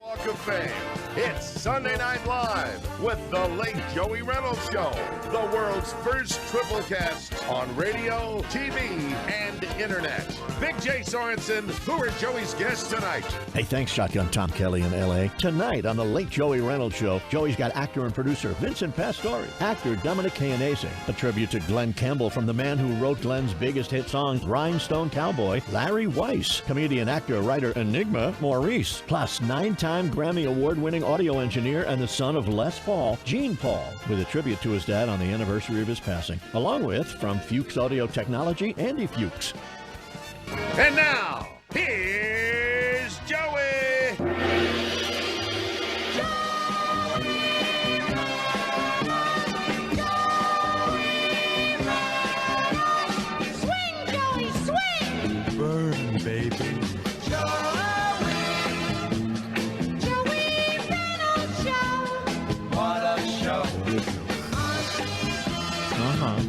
Walk of Fame. It's Sunday Night Live with the late Joey Reynolds Show, the world's first triple cast on radio, TV, and internet. Big J Sorensen, who are Joey's guests tonight? Hey, thanks, Shotgun Tom Kelly in L.A. Tonight on the late Joey Reynolds Show, Joey's got actor and producer Vincent Pastore, actor Dominic, a tribute to Glenn Campbell from the man who wrote Glenn's biggest hit song, Rhinestone, Cowboy, Larry Weiss, comedian, actor, writer, Enigma, Maurice, plus 9-time Grammy Award-winning audio engineer and the son of Les Paul, Gene Paul, with a tribute to his dad on the anniversary of his passing, along with, from Fuchs Audio Technology, Andy Fuchs. And now, here's Joey. Swing, Joey, swing! Burn, baby. Joey Reynolds Show! What a show. Uh-huh.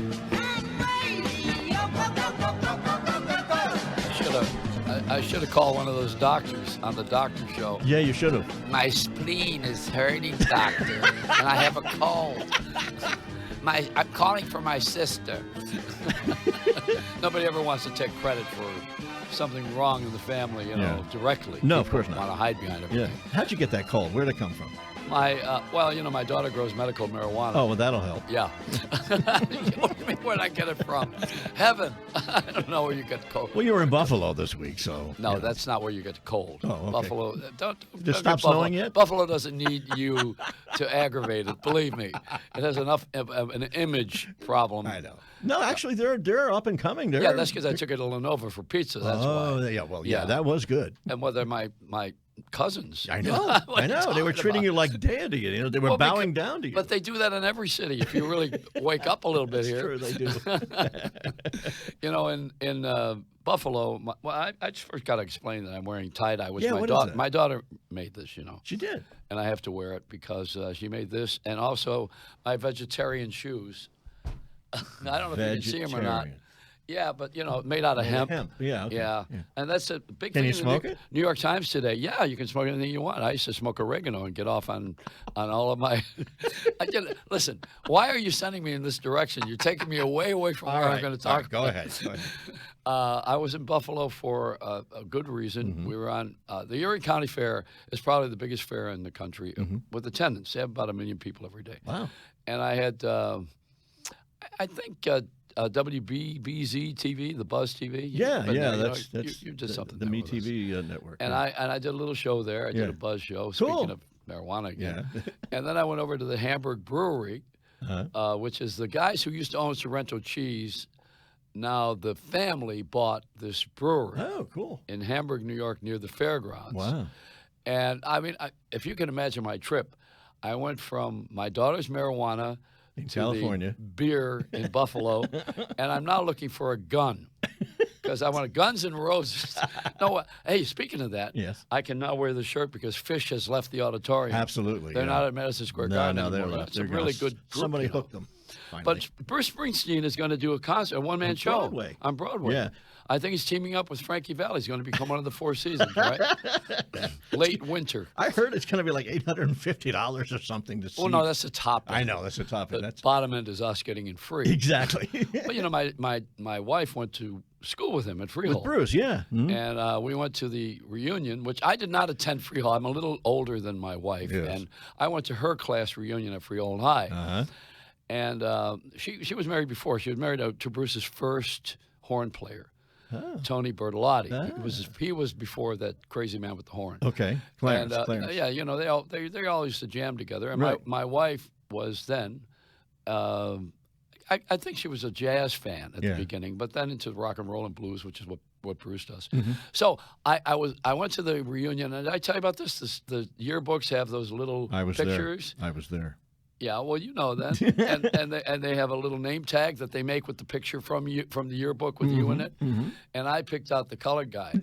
I should have called one of those doctors on the doctor show. Yeah, you should have. My spleen is hurting, doctor, and I have a cold. I'm calling for my sister. Nobody ever wants to take credit for something wrong in the family, directly. No, of People course not. want to hide behind everything. Yeah. How'd you get that cold? Where'd it come from? My daughter grows medical marijuana. Oh, well, that'll help. Yeah. What do you mean, where'd I get it from? Heaven. I don't know where you get cold. Well, you were in Buffalo this week, so... No, yeah. that's not where you get cold. Oh, okay. Buffalo, don't Just get stop Buffalo. snowing yet? Buffalo doesn't need you to aggravate it. Believe me, it has enough of an image problem. I know. No, actually, they're up and coming. Yeah, that's because I took it to Lenovo for pizza. That's why. Oh, yeah. Well, yeah, that was good. And whether my cousins. I know. What I are you know. They were talking treating you about? like deity. You know, they were bowing down to you. But they do that in every city. If you really wake up a little bit here. Sure, they do. In Buffalo, I just first got to explain that I'm wearing tie-dye. Which Yeah, my what is daughter, that? my daughter made this, She did. and I have to wear it because she made this, and also my vegetarian shoes. I don't know if you can see them or not. Vegetarian. Yeah, but made out of hemp. Yeah, okay. Yeah. And that's a big Can thing. you in the smoke it? New York Times today. Yeah, you can smoke anything you want. I used to smoke oregano and get off on all of my. Listen, why are you sending me in this direction? You're taking me away from where I'm going to talk. Go ahead. I was in Buffalo for a good reason. Mm-hmm. We were on the Erie County Fair is probably the biggest fair in the country with attendance. They have about 1 million people every day. Wow. And I had, I think. WBBZ TV, the Buzz TV. Yeah, But, that's you did something the there Me with us. TV network. And I did a little show there. I did a Buzz show. Speaking of marijuana again. Yeah. And then I went over to the Hamburg Brewery, which is the guys who used to own Sorrento Cheese. Now the family bought this brewery. Oh, cool. In Hamburg, New York, near the fairgrounds. Wow. And I mean, if you can imagine my trip, I went from my daughter's marijuana In to California. the beer in Buffalo, and I'm now looking for a gun because I want Guns N' Roses. No, hey, speaking of that, Yes. I can now wear the shirt because Fish has left the auditorium. Absolutely. They're yeah. not at Madison Square Garden No, they're anymore. left. It's They're a really gonna- good group. Somebody hooked them. Finally. But Bruce Springsteen is going to do a concert, a one-man On show Broadway. on Broadway. Yeah. I think he's teaming up with Frankie Valli. He's going to become one of the Four Seasons, right? Late winter. I heard it's going to be like $850 or something to see. Oh, no, that's the top end. I know, that's the top end. The That's bottom end is us getting in free. exactly. But, my wife went to school with him at Freehold. With Bruce, yeah. Mhm. And we went to the reunion, which I did not attend Freehold. I'm a little older than my wife. Yes. And I went to her class reunion at Freehold High. Uh-huh. And she was married before. She was married to Bruce's first horn player, Tony Bertolotti. He was before that crazy man with the horn. Okay. Clarence. And, Clarence. Yeah, they all used to jam together. And Right. my wife was then, I think she was a jazz fan at the beginning, but then into rock and roll and blues, which is what Bruce does. Mm-hmm. So I went to the reunion, and I tell you about this. The yearbooks have those little pictures. I was there. Yeah, well, you know that, and they have a little name tag that they make with the picture from the yearbook with you in it. Mm-hmm. And I picked out the colored guy,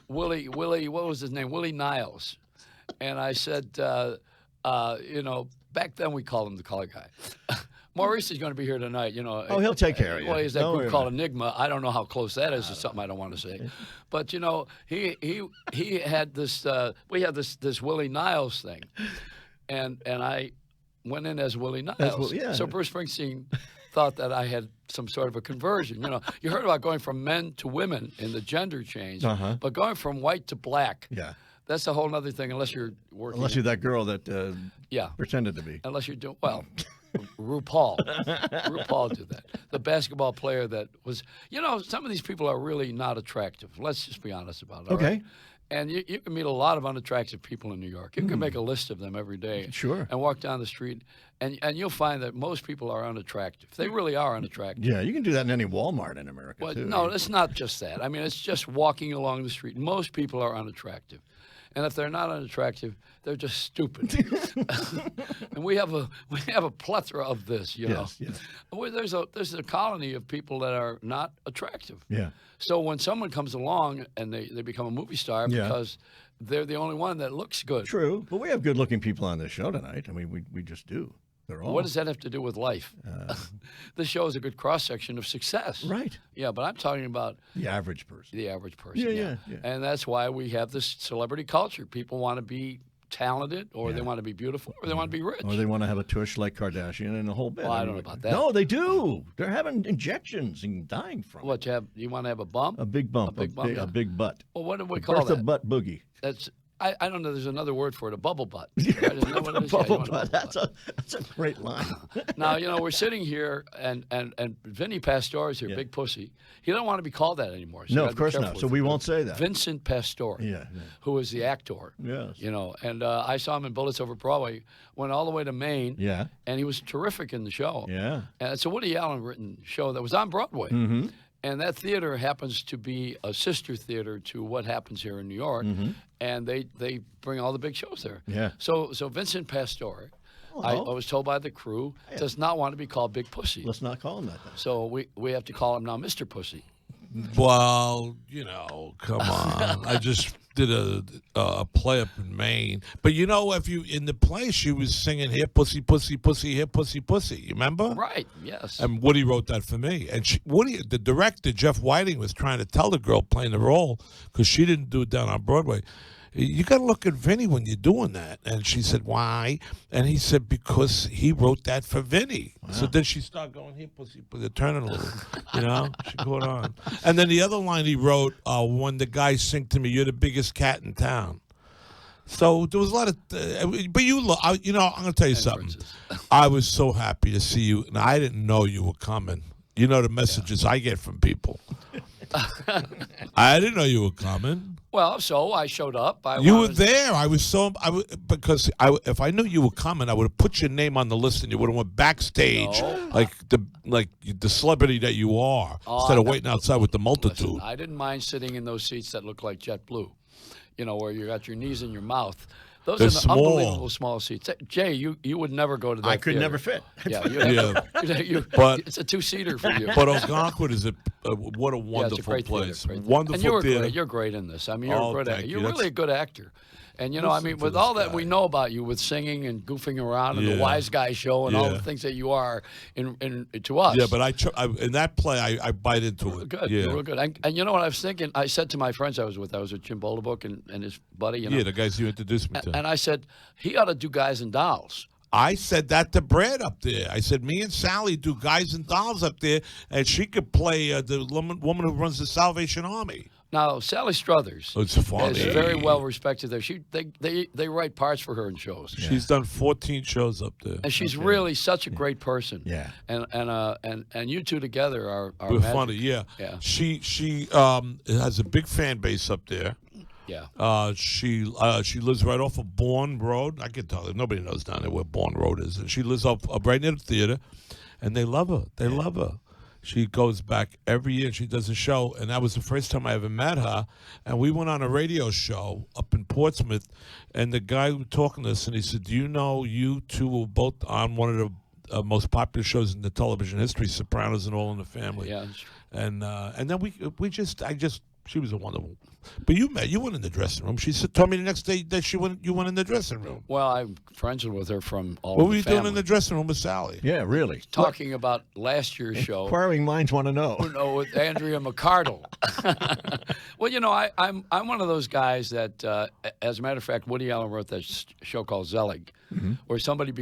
Willie. What was his name? Willie Niles. And I said, back then we called him the colored guy. Maurice is going to be here tonight. You know. Oh, he'll take care of you. Well, he's that Don't group worry called about Enigma. I don't know how close that is to something I don't want to say, but you know, he had this. We had this Willie Niles thing, and I went in as Willie Niles. yeah. So Bruce Springsteen thought that I had some sort of a conversion. You know, you heard about going from men to women in the gender change, but going from white to black. Yeah. That's a whole other thing, unless you're working. Unless you're that girl that pretended to be. Unless you're doing, well, RuPaul. RuPaul did that. The basketball player that was, you know, some of these people are really not attractive. Let's just be honest about it. Okay. Right? And you can meet a lot of unattractive people in New York. You can make a list of them every day. Sure. And walk down the street, and you'll find that most people are unattractive. They really are unattractive. Yeah, you can do that in any Walmart in America, Well, too. no, it's not just that. I mean, it's just walking along the street. Most people are unattractive. And if they're not unattractive, they're just stupid. And we have a plethora of this, you know. Yes. There's a colony of people that are not attractive. Yeah. So when someone comes along and they become a movie star because they're the only one that looks good. True. But we have good-looking people on this show tonight. I mean, we just do. They're all. What does that have to do with life? This show is a good cross-section of success. Right. Yeah, but I'm talking about The average person. the average person. Yeah. And that's why we have this celebrity culture. People want to be talented, or they want to be beautiful, or they want to be rich. Or they want to have a tush like Kardashian and a whole bit. Well, I don't know about that. No, they do. They're having injections and dying from What you want to have a bump? a big bump, A big bump, yeah. a big butt. Well, what do we A call Bertha that? butt boogie. That's I don't know. There's another word for it. A bubble butt. Right? Isn't that what it is? Yeah, you Bubble want a butt. bubble butt. That's a great line. Now, you know, we're sitting here, and Vinny Pastore is here, Big Pussy. He don't want to be called that anymore. So you No, gotta of be course careful not. with So it. we won't say that. Vincent Pastore, who is the actor. Yes. You know, and I saw him in Bullets Over Broadway, went all the way to Maine. Yeah. And he was terrific in the show. Yeah. And it's a Woody Allen written show that was on Broadway. Mm-hmm. And that theater happens to be a sister theater to what happens here in New York. And they bring all the big shows there. Yeah. So Vincent Pastore, I was told by the crew, does not want to be called Big Pussy. Let's not call him that then. So we have to call him now Mr. Pussy. Well, you know, come on. I just did a play up in Maine. But you know, if you in the play, she was singing "Here, pussy, pussy, pussy, here, pussy, pussy." You remember? Right. Yes. And Woody wrote that for me. And Woody, the director, Jeff Whiting, was trying to tell the girl playing the role, because she didn't do it down on Broadway, you got to look at Vinny when you're doing that. And she said, why? And he said, because he wrote that for Vinny. Wow. So then she started going, here, pussy, turning a little, you know? She caught on. And then the other line he wrote, when the guys sing to me, you're the biggest cat in town. So there was a lot of, but you look, you know, I'm going to tell you something. I was so happy to see you, and I didn't know you were coming. You know the messages I get from people. I didn't know you were coming. Well, so I showed up. You were there. I was because if I knew you were coming, I would have put your name on the list, and you would have went backstage like the celebrity that you are, instead of waiting outside with the multitude. Listen, I didn't mind sitting in those seats that look like JetBlue, you know, where you got your knees in your mouth. Those They're are the small. unbelievable small seats. Jay, you would never go to that. I could theater. never fit. Yeah, But it's a two-seater for you. But Algonquin is what a wonderful it's a great place. Theater, Wonderful and you were theater. great. You're great in this. I mean, you're a good actor. thank you. You're really a good actor. And, you know, I mean, with all that we know about you with singing and goofing around and the Wise Guy show and all the things that you are to us. Yeah, but I in that play, I bite into it. Good. Yeah. You were good. And you know what I was thinking? I said to my friends I was with Jim Bolabuk and his buddy. You know, Yeah, the guys you introduced me to. and I said, he ought to do Guys and Dolls. I said that to Brad up there. I said, me and Sally do Guys and Dolls up there, and she could play the woman who runs the Salvation Army. Now, Sally Struthers It's funny. is very well respected there. They write parts for her in shows. She's done 14 shows up there. And she's really such a great person. Yeah. And you two together are We're magic. funny, yeah. Yeah. She has a big fan base up there. Yeah. She lives right off of Bourne Road. I can tell you, nobody knows down there where Bourne Road is. And she lives up right near the theater, and they love her. They love her. She goes back every year and she does a show, and that was the first time I ever met her. And we went on a radio show up in Portsmouth, and the guy was talking to us, and he said, do you know you two were both on one of the most popular shows in the television history, Sopranos and All in the Family? Yeah. And then I just She was a wonderful. But you went in the dressing room. She told me the next day that you went in the dressing room. Well, I'm friends with her from all What of were the you family. doing in the dressing room with Sally? Yeah, really. Talking about last year's show. Inquiring minds want to know. With Andrea McCardle. Well, I'm one of those guys that, as a matter of fact, Woody Allen wrote that show called Zelig, where somebody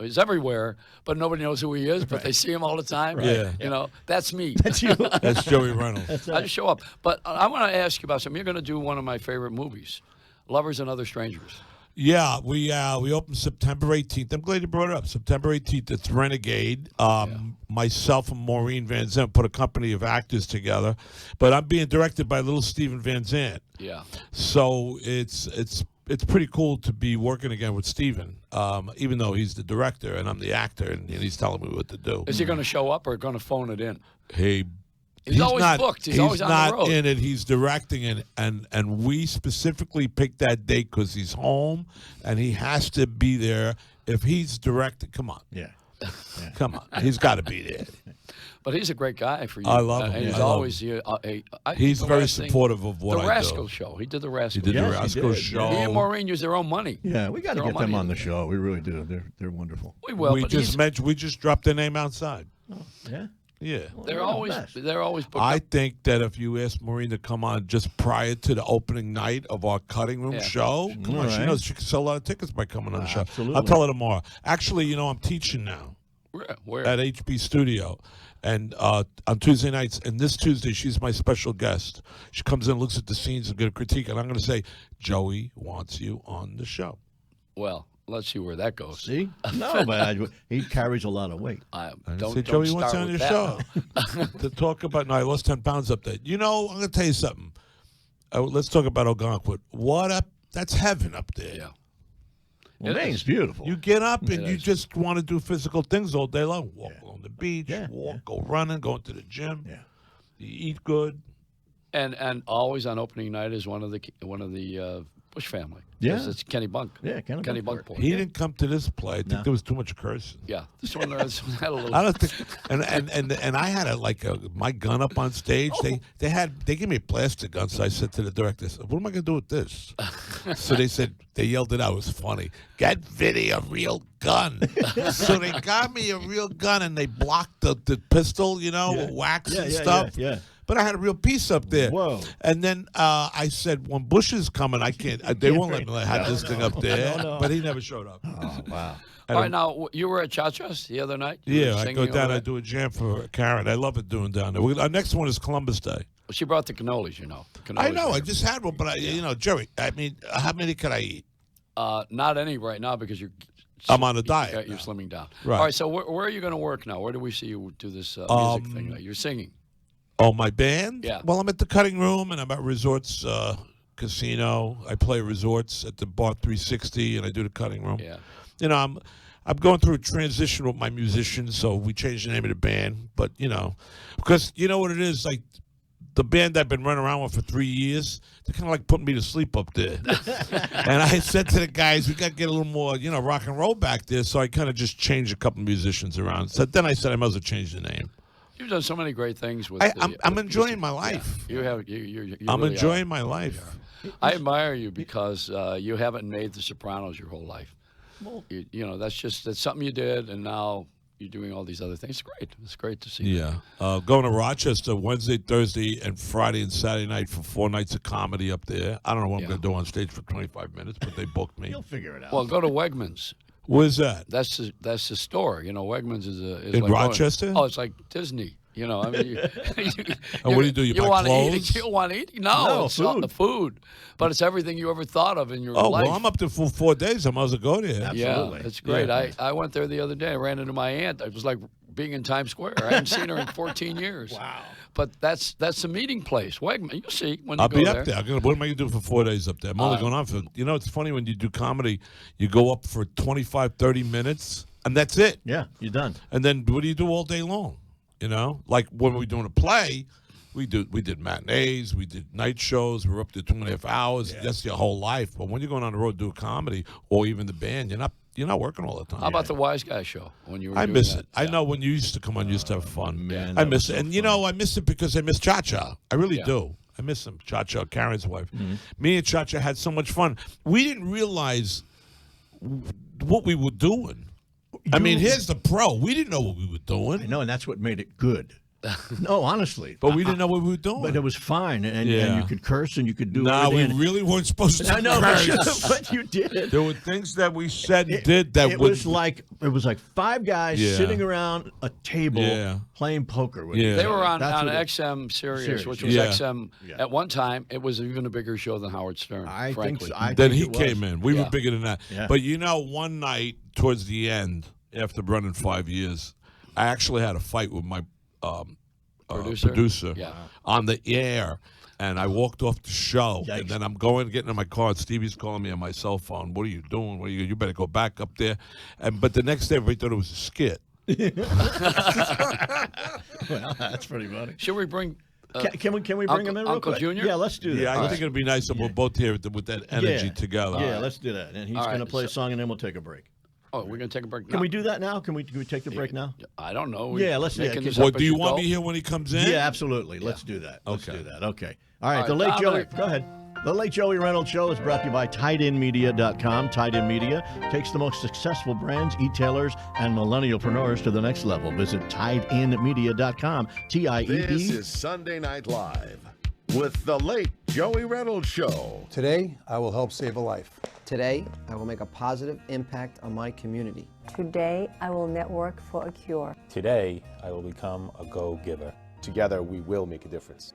is everywhere, but nobody knows who he is, but they see him all the time. Yeah. That's me. That's you. That's Joey Reynolds. I just show up. But I want to ask you about something. You're going to do one of my favorite movies, Lovers and Other Strangers. Yeah, we opened September 18th. I'm glad you brought it up. September 18th, it's Renegade. Myself and Maureen Van Zant put a company of actors together, but I'm being directed by little Steven Van Zant. Yeah. So it's pretty cool to be working again with Steven, even though he's the director and I'm the actor, and he's telling me what to do. Is he going to show up or going to phone it in? He's always not, booked. He's always on the road. He's not in it. He's directing it, and we specifically picked that date because he's home, and he has to be there. If he's directing, come on. Yeah. Come on. He's got to be there. But he's a great guy for you. I love him. And he's I love always He's very supportive of what I do. do. The Rascal Show. He did the Rascal He did Show. the Yes, he Rascal did. Show. He and Maureen use their own money. Yeah, we got to Their own get them money. on the show. We really do. They're wonderful. We will. We but just we just dropped their name outside. Yeah. Yeah. they're always booked I up. think that if you ask Maureen to come on just prior to the opening night of our cutting room show, come on, she Right. knows she can sell a lot of tickets by coming on the show. Absolutely. I'll tell her tomorrow. Actually, I'm teaching now Where? at HB Studio. And on Tuesday nights, and this Tuesday, she's my special guest. She comes in, looks at the scenes, and get a critique. And I'm going to say, Joey wants you on the show. Well, let's see where that goes. See? No, but he carries a lot of weight. Don't say, Joey wants start you on with your that. show to talk about. No, I lost 10 pounds up there. I'm going to tell you something. Let's talk about Algonquin. That's heaven up there. Yeah. Well, Maine's beautiful. You get up and you is. just want to do physical things all day long. Walk along the beach, go running, go into the gym. Yeah. You eat good. And always on opening night is one of the Bush family. Yeah. Yes, it's Kenny Bunk. Yeah, Kenny Bunk. Bunk. Boy. He didn't come to this play. I think there was too much cursing. Yeah, this one had a little. I don't think, and I had my gun up on stage. They gave me a plastic gun, so I said to the director, "What am I going to do with this?" So they yelled it out. It was funny. Get Vinny a real gun. So they got me a real gun, and they blocked the pistol, with wax and stuff. Yeah. But I had a real piece up there. Whoa. And then I said, when Bush is coming, I can't. They won't let me have this thing up there. No. But he never showed up. Oh, wow. All right, now you were at Cha-Cha's the other night. Yeah, I go down. I do a jam for Karen. I love it doing down there. Our next one is Columbus Day. She brought the cannolis, I know. I just had one, but Jerry. I mean, how many could I eat? Not any right now because I'm on a diet. You're slimming down. Right. All right. So where are you going to work now? Where do we see you do this music thing? You're singing. Oh, my band? Yeah. Well, I'm at the Cutting Room, and I'm at Resorts Casino. I play Resorts at the Bar 360, and I do the Cutting Room. Yeah. I'm going through a transition with my musicians, so we changed the name of the band. But, because you know what it is, like the band I've been running around with for 3 years, they're kind of like putting me to sleep up there. And I said to the guys, we got to get a little more, rock and roll back there. So I kind of just changed a couple musicians around. So then I said I might as well change the name. You've done so many great things with. I'm enjoying my life. Yeah. You have. You I'm really enjoying are. my life. I admire you because you haven't made The Sopranos your whole life. Well, that's something you did, and now you're doing all these other things. It's great. It's great to see. Yeah. Going to Rochester Wednesday, Thursday, and Friday and Saturday night for 4 nights of comedy up there. I don't know what I'm going to do on stage for 25 minutes, but they booked me. You'll figure it out. Well, go to Wegmans. Where's that? That's the store. Wegmans is in like Rochester. it's like Disney. I mean, and what do you do? You buy want clothes? to eat? You want to eat? No, it's not the food, but it's everything you ever thought of in your life. Oh, well, I'm up there for 4 days. I might as well go there. Absolutely. Yeah, it's great. Yeah. I went there the other day. I ran into my aunt. It was like being in Times Square. I hadn't seen her in 14 years. Wow. But that's the meeting place. Wegman, you'll see when you I'll go be there. up there. What am I going to do for 4 days up there? I'm only going on for, it's funny when you do comedy, you go up for 25, 30 minutes, and that's it. Yeah, you're done. And then what do you do all day long? Like when we're doing a play, we did matinees, we did night shows, we were up there 2.5 hours. Yeah. That's your whole life. But when you're going on the road to do a comedy or even the band, you're not working all the time. How about the Wise Guy show when you were I doing miss that? it. I know when you used to come on, you used to have fun. Man, I miss it. And I miss it because I miss Cha-Cha. I really do. I miss him, Cha-Cha, Karen's wife. Me and Cha-Cha had so much fun. We didn't realize what we were doing. I mean, here's the pro. We didn't know what we were doing. I know, and that's what made it good. No, honestly. But we didn't know what we were doing. But it was fine, and Yeah. you could curse and you could do Nah, we everything. really weren't supposed to I know, curse. but you did. There were things that we said and did that it would... was like five guys Yeah. sitting around a table Yeah. playing poker with Yeah. They were on That's what it- XM Sirius, Sirius, which was yeah. XM. Yeah. At one time, it was even a bigger show than Howard Stern, I think frankly. so. I Then think he it was. came in. We Yeah. were bigger than that. Yeah. But you know, one night towards the end, after running 5 years, I actually had a fight with my producer Yeah. on the air. And I walked off the show, Yikes. and then I'm getting in my car, and Stevie's calling me on my cell phone. What are you doing? You better go back up there. But the next day, everybody thought it was a skit. Well, that's pretty funny. Should we bring... Can we bring him in real Uncle quick? Junior? Yeah, let's do that. Yeah, I think it'd be nice if we're both here with that energy together. Yeah, let's do that. And he's All right, going to play a so- song, and then we'll take a break. Oh, we're going to take a break now? Can we do that now? Can we take the break now? I don't know. Yeah, let's- yeah, making this Well, up do as you go? want me here when he comes in? Yeah, absolutely. Let's do that. Let's Okay. do that. Okay. All right. All The right, Late Joey. Dominic. Go ahead. The Late Joey Reynolds Show is brought to you by TiedInMedia.com. Tied In Media takes the most successful brands, e-tailers, and millennialpreneurs to the next level. Visit TiedInMedia.com. TIED. This is Sunday Night Live with the late Joey Reynolds Show. Today, I will help save a life. Today, I will make a positive impact on my community. Today, I will network for a cure. Today, I will become a go-giver. Together, we will make a difference.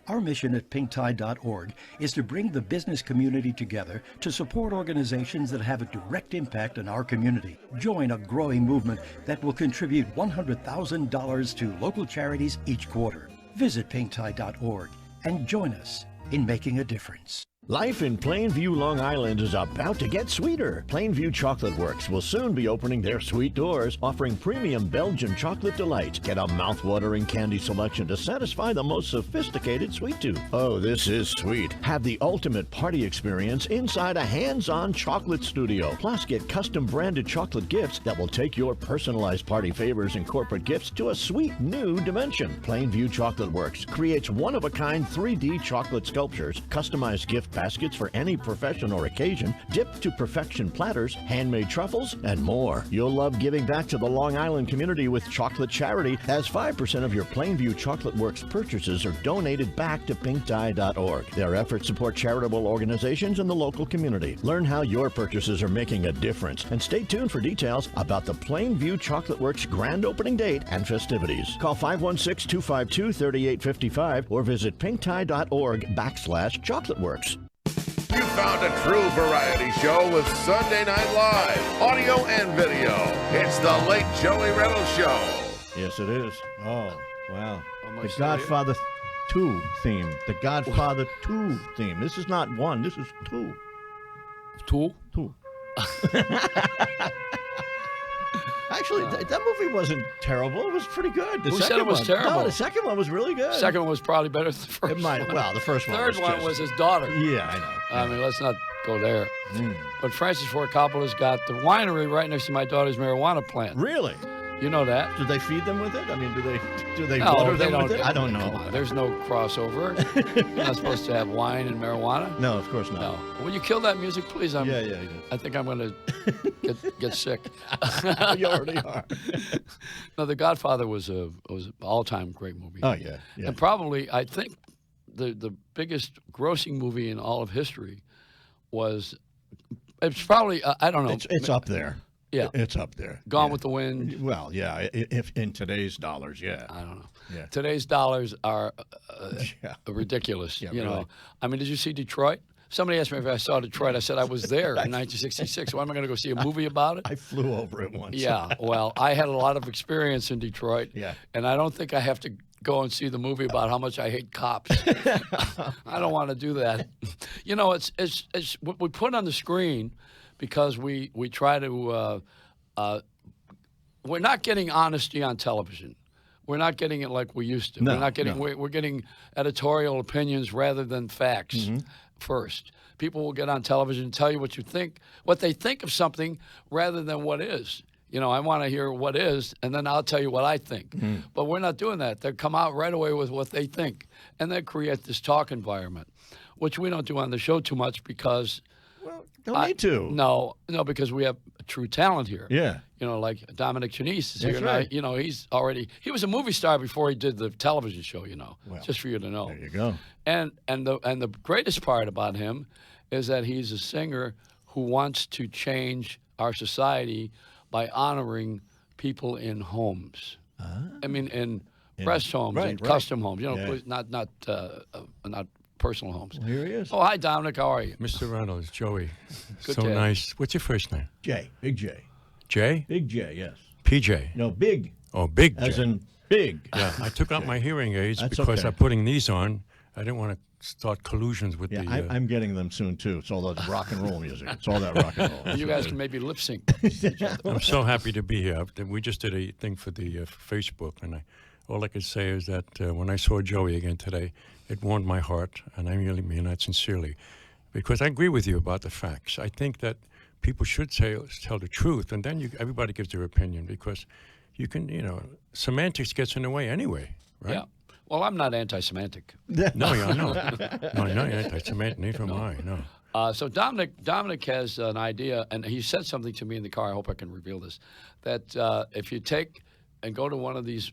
Our mission at pinktide.org is to bring the business community together to support organizations that have a direct impact on our community. Join a growing movement that will contribute $100,000 to local charities each quarter. Visit pinktide.org and join us in making a difference. Life in Plainview, Long Island is about to get sweeter. Plainview Chocolate Works will soon be opening their sweet doors, offering premium Belgian chocolate delights. Get a mouth-watering candy selection to satisfy the most sophisticated sweet tooth. Oh, this is sweet. Have the ultimate party experience inside a hands-on chocolate studio. Plus, get custom-branded chocolate gifts that will take your personalized party favors and corporate gifts to a sweet new dimension. Plainview Chocolate Works creates one-of-a-kind 3D chocolate sculptures, customized gift baskets for any profession or occasion, dipped to perfection platters, handmade truffles, and more. You'll love giving back to the Long Island community with chocolate charity, as 5% of your Plainview Chocolate Works purchases are donated back to pinktie.org. Their efforts support charitable organizations in the local community. Learn how your purchases are making a difference, and stay tuned for details about the Plainview Chocolate Works grand opening date and festivities. Call 516-252-3855 or visit pinktie.org/chocolateworks. You found a true variety show with Sunday Night Live, audio and video. It's the late Joey Reynolds Show. Yes, it is. Oh, wow. Am I The still here? Godfather 2 theme. The Godfather 2 theme. This is not 1, this is 2. Tool? 2. Actually, that movie wasn't terrible. It was pretty good. The Who second said it was one, terrible? No, the second one was really good. Second one was probably better than the first It might. one. Well, the first one. Third was one just- was his daughter. Yeah, I know. I mean, let's not go there. Mm. But Francis Ford Coppola's got the winery right next to my daughter's marijuana plant. Really? You know that? Do they feed them with it? I mean, do they No, water they them don't. with it? I don't know. Come on, there's no crossover. You're not supposed to have wine and marijuana. No, of course not. No. Will you kill that music, please? Yeah, you did. I think I'm going to get sick. You already are. No, The Godfather was an all-time great movie. Oh, yeah. Yeah. And probably, I think, the biggest grossing movie in all of history was. It's probably I don't know. It's up there. Yeah. It's up there. Gone Yeah. with the Wind. Well, yeah. If in today's dollars, yeah. I don't know. Yeah. Today's dollars are Yeah. ridiculous. Yeah, you really. know. I mean, did you see Detroit? Somebody asked me if I saw Detroit. I said I was there in 1966. Why am I going to go see a movie about it? I flew over it once. Yeah. Well, I had a lot of experience in Detroit. Yeah. And I don't think I have to go and see the movie about how much I hate cops. I don't want to do that. You know, it's what we put on the screen because we try to. We're not getting honesty on television. We're not getting it like we used to. No, we're not getting. no. We're getting editorial opinions rather than facts Mm-hmm. first. People will get on television and tell you what they think of something rather than what is. I want to hear what is, and then I'll tell you what I think. But we're not doing that. They come out right away with what they think, and they create this talk environment, which we don't do on the show too much because Don't need to. No, because we have true talent here. Yeah. Like Dominic Chianese is here. That's right. He was a movie star before he did the television show, Well, just for you to know. There you go. And the greatest part about him is that he's a singer who wants to change our society by honoring people in homes. I mean, in rest homes and custom homes. Not personal homes. Well, here he is. Oh, hi, Dominic. How are you? Mr. Reynolds, Joey. Good so day. nice. What's your first name? J. Big J. J? Big J, yes. PJ. No, big. Oh, Big J. As in big. Yeah, I took out my hearing aids That's because okay. I'm putting these on. I didn't want to start collusions with Yeah, the... I'm getting them soon, too. It's all that rock and roll music. It's all that rock and roll. You guys can maybe lip sync. I'm so happy to be here. We just did a thing for the Facebook, and all I could say is that when I saw Joey again today, it warmed my heart, and I really mean that sincerely, because I agree with you about the facts. I think that people should tell the truth, and then everybody gives their opinion, because you can, semantics gets in the way anyway, right? Yeah. Well, I'm not anti-semantic. No, you're not. No, you're not anti-Semitic. Neither am I. No. So Dominic has an idea, and he said something to me in the car. I hope I can reveal this. That if you take and go to one of these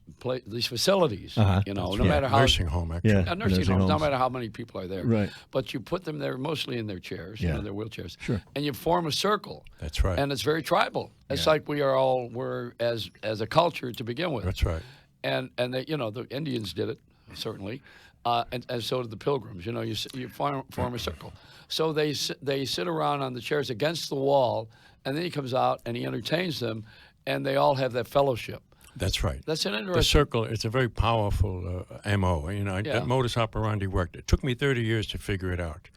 facilities, no matter how nursing home, actually. Yeah, nursing homes, no matter how many people are there. Right. But you put them there mostly in their chairs, their wheelchairs. Sure. And you form a circle. That's right. And it's very tribal. It's like we're as a culture to begin with. That's right. And they, the Indians did it, certainly. And so did the Pilgrims. You form a circle. So they sit around on the chairs against the wall, and then he comes out and he entertains them, and they all have that fellowship. That's right. That's an interesting. The circle, it's a very powerful MO. That modus operandi worked. It took me 30 years to figure it out.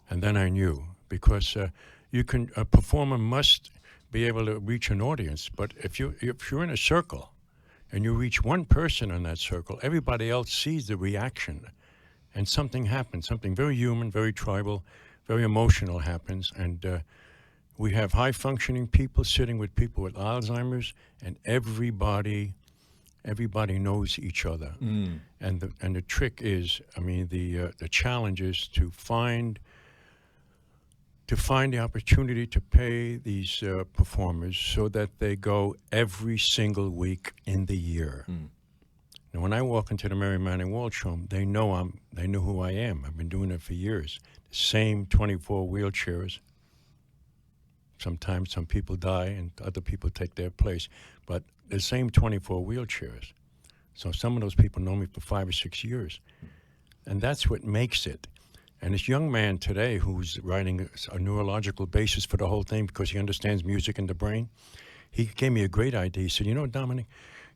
And then I knew, because a performer must be able to reach an audience. But if you're in a circle and you reach one person in that circle, everybody else sees the reaction. And something happens, something very human, very tribal, very emotional happens. And we have high-functioning people sitting with people with Alzheimer's, and everybody knows each other. And the trick is, the challenge is to find the opportunity to pay these performers so that they go every single week in the year. Now, when I walk into the Mary Manning Walsh home, they know who I am. I've been doing it for years. The same 24 wheelchairs. Sometimes some people die and other people take their place. But the same 24 wheelchairs. So some of those people know me for 5 or 6 years. And that's what makes it. And this young man today who's writing a neurological basis for the whole thing because he understands music in the brain, he gave me a great idea. He said, Dominic,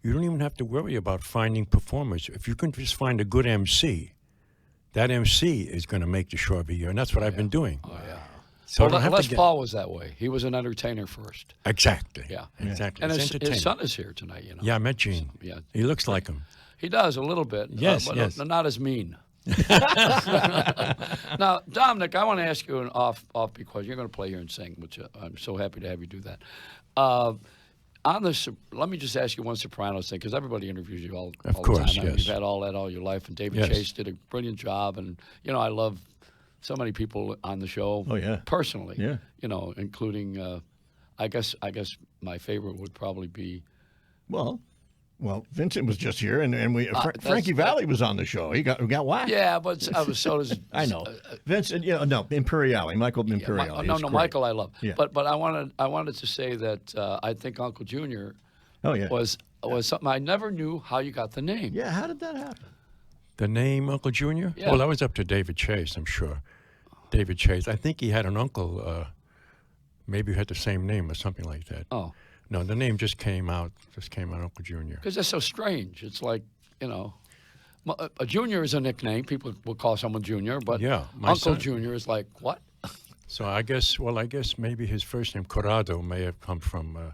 you don't even have to worry about finding performers. If you can just find a good MC, that MC is going to make the show every year. And that's what I've been doing. Oh, yeah. So Les Paul was that way. He was an entertainer first. Exactly. Yeah. Exactly. And it's his son is here tonight, Yeah, I met Gene. Yeah. He looks like him. He does, a little bit. Yes, but yes. not as mean. Now, Dominic, I want to ask you an off because you're going to play here and sing, which I'm so happy to have you do that. Let me just ask you one Sopranos thing, because everybody interviews you all the time. Yes. You've had all that all your life, and David Chase did a brilliant job, and I love so many people on the show. Oh yeah. Personally. Yeah. Including, I guess my favorite would probably be. Well, Vincent was just here, and Frankie Valli was on the show. He got whacked. Yeah, but so does I know Vincent. Imperiale, Michael Imperiale. No, Michael, I love. Yeah. But I wanted to say that I think Uncle Junior. Oh yeah. Was something I never knew how you got the name. Yeah, how did that happen? The name Uncle Junior? Yeah. Well, that was up to David Chase, I'm sure. David Chase. I think he had an uncle. Maybe who had the same name or something like that. Oh. No, the name just came out. Uncle Junior. Because that's so strange. It's like, a junior is a nickname. People will call someone junior, but Uncle son. Junior is like, what? So I guess maybe his first name, Corrado, may have come from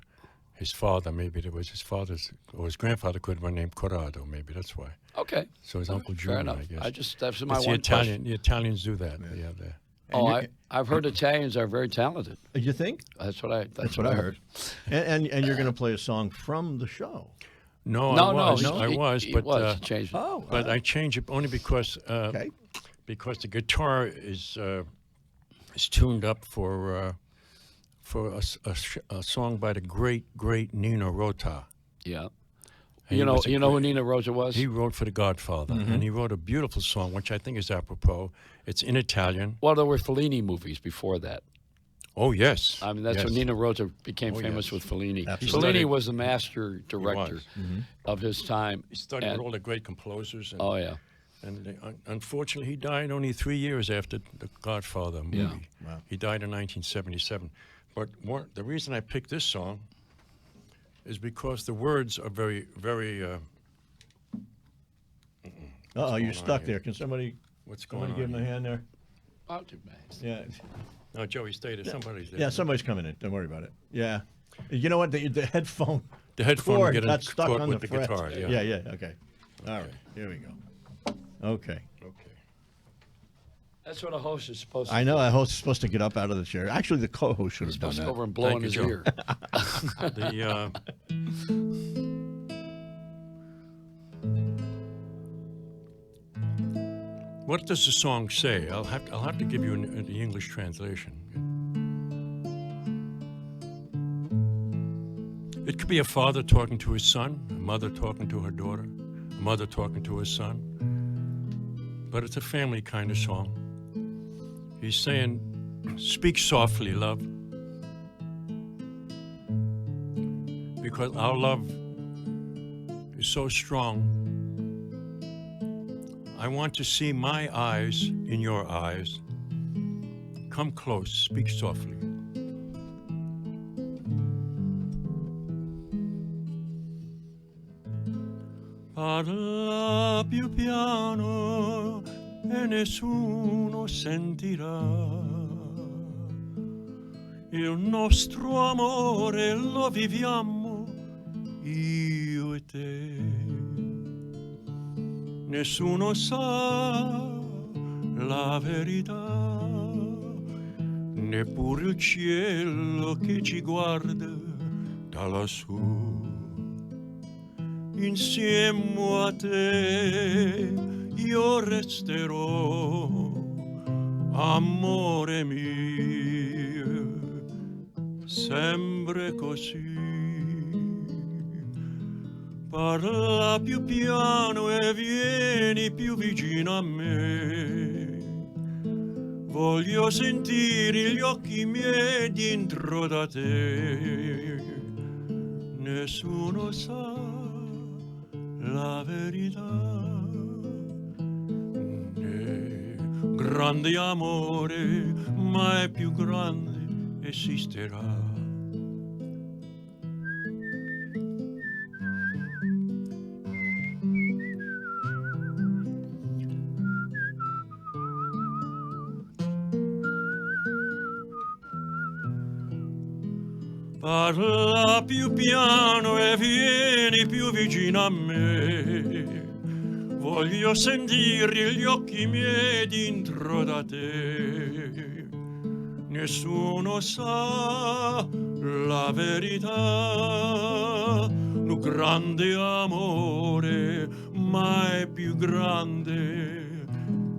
his father. Maybe it was his father's, or his grandfather could have been named Corrado. Maybe that's why. Okay. So his Uncle Fair Junior, enough. I guess. That's my It's one question. The Italians do that. Yeah. I've heard Italians are very talented. You think? That's what I heard. And you're going to play a song from the show. No, I was, but changed. But I changed it only because because the guitar is tuned up for a song by the great Nino Rota. Yeah. And you know who Nino Rota was? He wrote for The Godfather, and he wrote a beautiful song, which I think is apropos. It's in Italian. Well, there were Fellini movies before that. Oh, yes. I mean, that's when Nino Rota became famous with Fellini. Fellini was the master director of his time. He studied with all the great composers. And, And unfortunately, he died only 3 years after The Godfather movie. Yeah. Wow. He died in 1977. But the reason I picked this song is because the words are very, very... Uh-oh, you're stuck there. Can somebody... What's going on? Somebody give him a hand there? I'll do man. Yeah. No, Joey, stay there. Somebody's there. Yeah, somebody's coming in. Don't worry about it. Yeah. You know what? The headphone. The headphone cord get got stuck caught on with the the fret. guitar. Yeah. Yeah. Okay. All right. Here we go. Okay. That's what a host is supposed to do. I know a host is supposed to get up out of the chair. Actually, the co-host should have done supposed to that. go over and blow in his ear. What does the song say? I'll have to give you the English translation. It could be a father talking to his son, a mother talking to her daughter, a mother talking to her son. But it's a family kind of song. He's saying, speak softly, love. Because our love is so strong. I want to see my eyes in your eyes. Come close, speak softly. Parla più piano e nessuno sentirà. Il nostro amore lo viviamo io e te. Nessuno sa la verità, neppure il cielo che ci guarda da lassù. Insieme a te io resterò, amore mio, sempre così. Parla più piano e vieni più vicino a me. Voglio sentire gli occhi miei dentro da te. Nessuno sa la verità. Grande amore, mai più grande esisterà. Parla più piano e vieni più vicino a me. Voglio sentire gli occhi miei dentro da te. Nessuno sa la verità. Un grande amore, mai più grande,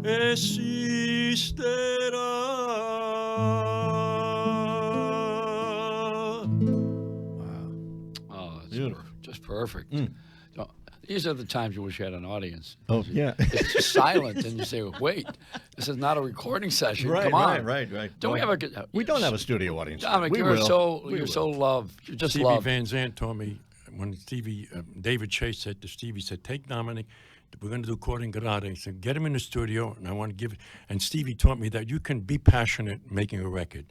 esisterà. Just perfect. So, these are the times you wish you had an audience. Oh, yeah. It's just silent, and you say, wait, this is not a recording session. Come on. Right. Don't we have a we don't have a studio audience. Dominic, you're so loved. You're just Stevie loved. Van Zandt told me when David Chase said to Stevie, he said, take Dominic, we're going to do Recording Garage. He said, get him in the studio, and I want to give it. And Stevie taught me that you can be passionate making a record.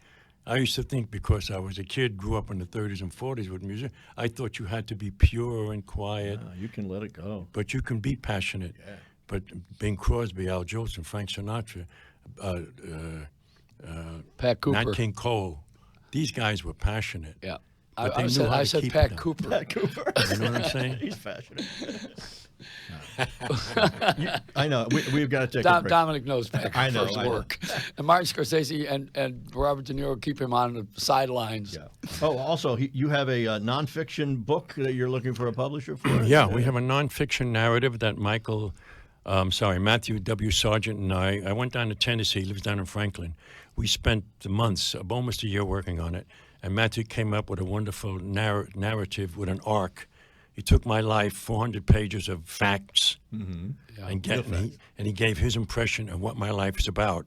I used to think because I was a kid, grew up in the 30s and 40s with music, I thought you had to be pure and quiet. No, you can let it go. But you can be passionate. Yeah. But Bing Crosby, Al Jolson, Frank Sinatra, Pat Cooper, Nat King Cole, these guys were passionate. Yeah. But I said Pat Cooper. Pat Cooper. You know what I'm saying? He's passionate. I know. We've got to take a break. Dominic knows back I know, first I know. work. And Martin Scorsese and Robert De Niro keep him on the sidelines. Yeah. Oh, also, you have a nonfiction book that you're looking for a publisher for? Yeah, we have a nonfiction narrative that Matthew W. Sargent and I went down to Tennessee. He lives down in Franklin. We spent months, almost a year working on it. And Matthew came up with a wonderful narrative with an arc. He took my life, 400 pages of facts, and he gave his impression of what my life is about.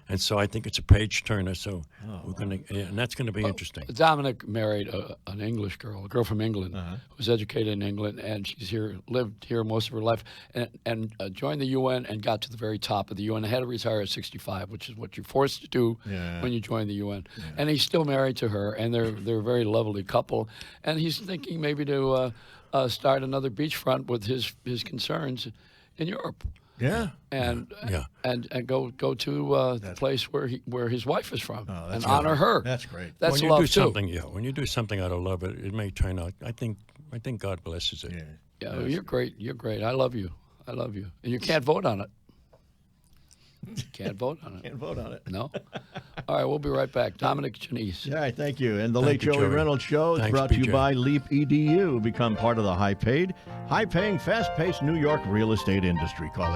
And so I think it's a page turner. So and that's gonna be interesting. Dominic married an English girl, a girl from England, who was educated in England, and she's lived here most of her life, and joined the UN and got to the very top of the UN. Had to retire at 65, which is what you're forced to do when you join the UN. Yeah. And he's still married to her, and they're a very lovely couple. And he's thinking maybe to start another beachfront with his concerns in Europe. Yeah, and go to the place where his wife is from, and great. Honor her. That's great. That's when love you do too. something, when you do something out of love, it may turn out. I think God blesses it. Yeah, you're great. You're great. I love you. I love you. And you can't vote on it. Can't vote on it. Can't vote on it. No. All right, we'll be right back. Dominic Chianese. All right, thank you. And the Thank Late you, Joey Joey. Reynolds Show is Thanks, brought to you BJ. by Leap EDU. Become part of the high-paying, fast-paced New York real estate industry. Call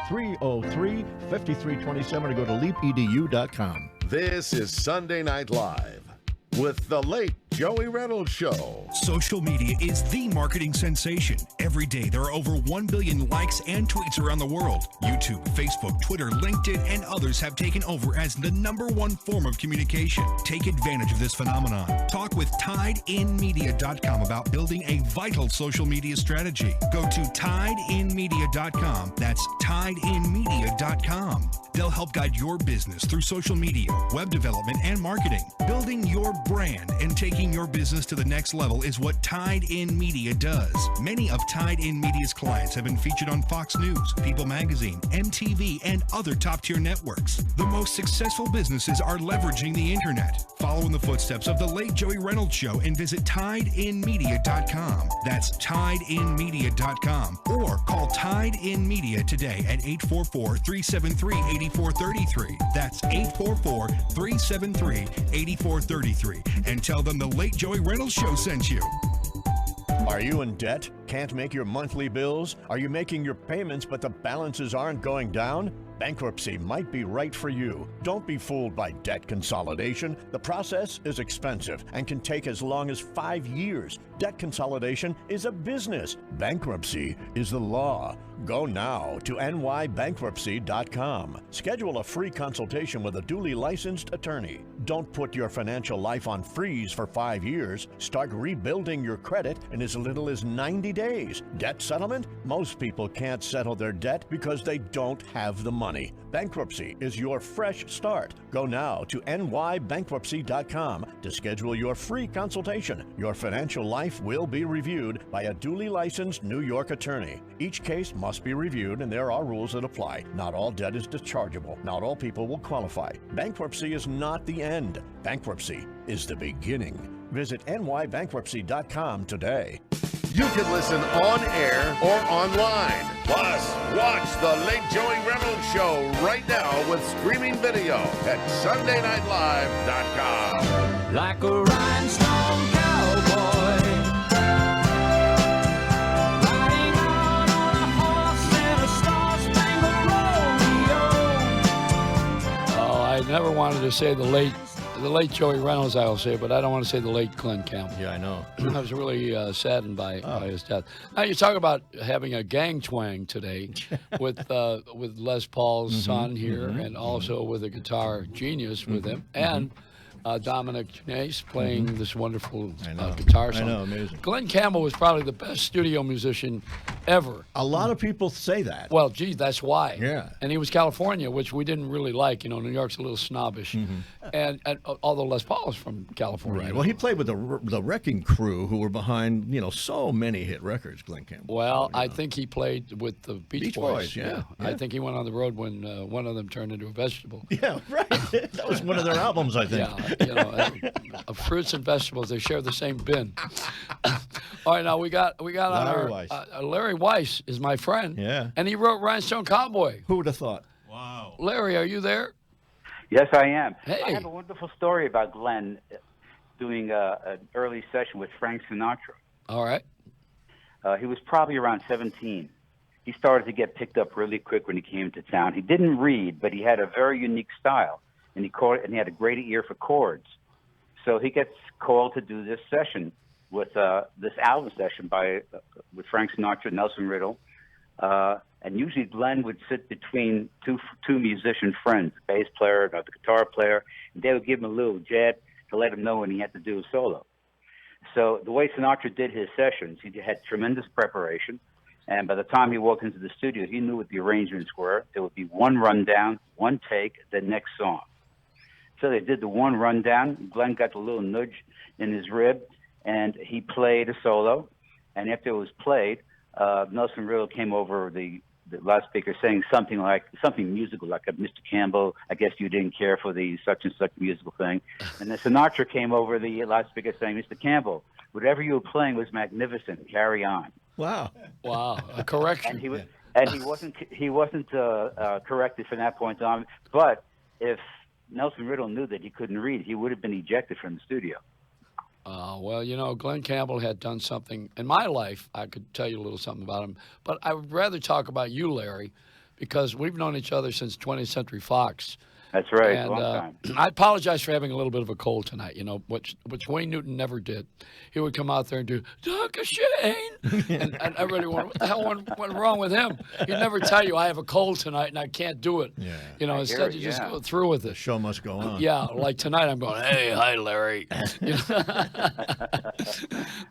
844-303-5327 or go to leapedu.com. This is Sunday Night Live with the Late Joey Reynolds Show. Social media is the marketing sensation. Every day, there are over 1 billion likes and tweets around the world. YouTube, Facebook, Twitter, LinkedIn, and others have taken over as the #1 form of communication. Take advantage of this phenomenon. Talk with TideInMedia.com about building a vital social media strategy. Go to TideInMedia.com. That's TideInMedia.com. They'll help guide your business through social media, web development, and marketing. Building your brand and taking your business to the next level is what Tide In Media does. Many of Tide In Media's clients have been featured on Fox News, People Magazine, MTV, and other top-tier networks. The most successful businesses are leveraging the internet. Follow in the footsteps of the Late Joey Reynolds Show and visit TideInMedia.com. That's TideInMedia.com. Or call Tide In Media today at 844-373-8433. That's 844-373-8433. And tell them the Late Joey Reynolds Show sent you. Are you in debt? Can't make your monthly bills? Are you making your payments but the balances aren't going down? Bankruptcy might be right for you. Don't be fooled by debt consolidation. The process is expensive and can take as long as 5 years. Debt consolidation is a business. Bankruptcy is the law. Go now to nybankruptcy.com. Schedule a free consultation with a duly licensed attorney. Don't put your financial life on freeze for 5 years. Start rebuilding your credit in as little as 90 days. Debt settlement? Most people can't settle their debt because they don't have the money. Bankruptcy is your fresh start. Go now to nybankruptcy.com to schedule your free consultation. Your financial life will be reviewed by a duly licensed New York attorney. Each case must be reviewed and there are rules that apply. Not all debt is dischargeable. Not all people will qualify. Bankruptcy is not the end. Bankruptcy is the beginning. Visit nybankruptcy.com today. You can listen on air or online. Plus, watch the Late Joey Reynolds Show right now with streaming video at SundayNightLive.com. Like a rhinestone cowboy, riding out on a horse in a star-spangled rodeo. Oh, I never wanted to say the late Joey Reynolds, I'll say, but I don't want to say the late Glenn Campbell. Yeah, I know. I was really saddened by his death. Now you talk about having a gang twang today with Les Paul's son here, and also with a guitar genius with him, and Dominic Chianese playing this wonderful guitar song. I know, amazing. Glenn Campbell was probably the best studio musician ever. A lot of people say that. Well, gee, that's why. Yeah. And he was California, which we didn't really like. You know, New York's a little snobbish. And although Les Paul is from California. Right. Well, he played with the Wrecking Crew, who were behind, so many hit records, Glenn Campbell. Well, I think he played with the Beach Boys. Yeah. I think he went on the road when one of them turned into a vegetable. Yeah, right. That was one of their albums, I think. Yeah, fruits and vegetables, they share the same bin. All right, now we got Larry on our Weiss. Larry Weiss is my friend. Yeah. And he wrote Rhinestone Cowboy. Who would have thought? Wow. Larry, are you there? Yes, I am. Hey. I have a wonderful story about Glenn doing an early session with Frank Sinatra. All right. He was probably around 17. He started to get picked up really quick when he came to town. He didn't read, but he had a very unique style, and he had a great ear for chords. So he gets called to do this session with this album session with Frank Sinatra, Nelson Riddle, and usually Glenn would sit between two musician friends, the bass player and the guitar player, and they would give him a little jab to let him know when he had to do a solo. So the way Sinatra did his sessions, he had tremendous preparation, and by the time he walked into the studio, he knew what the arrangements were. There would be one rundown, one take, the next song. So they did the one rundown. Glenn got a little nudge in his rib, and he played a solo. And after it was played, Nelson Riddle came over the loudspeaker saying something musical, like Mr. Campbell, I guess you didn't care for the such and such musical thing. And then Sinatra came over the loudspeaker saying, Mr. Campbell, whatever you were playing was magnificent. Carry on. Wow. Wow. A correction. And he wasn't corrected from that point on. But if Nelson Riddle knew that he couldn't read, he would have been ejected from the studio. Well, you know, Glenn Campbell had done something in my life. I could tell you a little something about him. But I would rather talk about you, Larry, because we've known each other since 20th Century Fox. That's right, and, long time. I apologize for having a little bit of a cold tonight, you know, which Wayne Newton never did. He would come out there and do, Dr. Shane. and everybody went, what the hell went wrong with him? He'd never tell you, I have a cold tonight and I can't do it. Yeah. You know, instead you just go through with it. The show must go on. Yeah, like tonight I'm going, hey, hi, Larry. You know?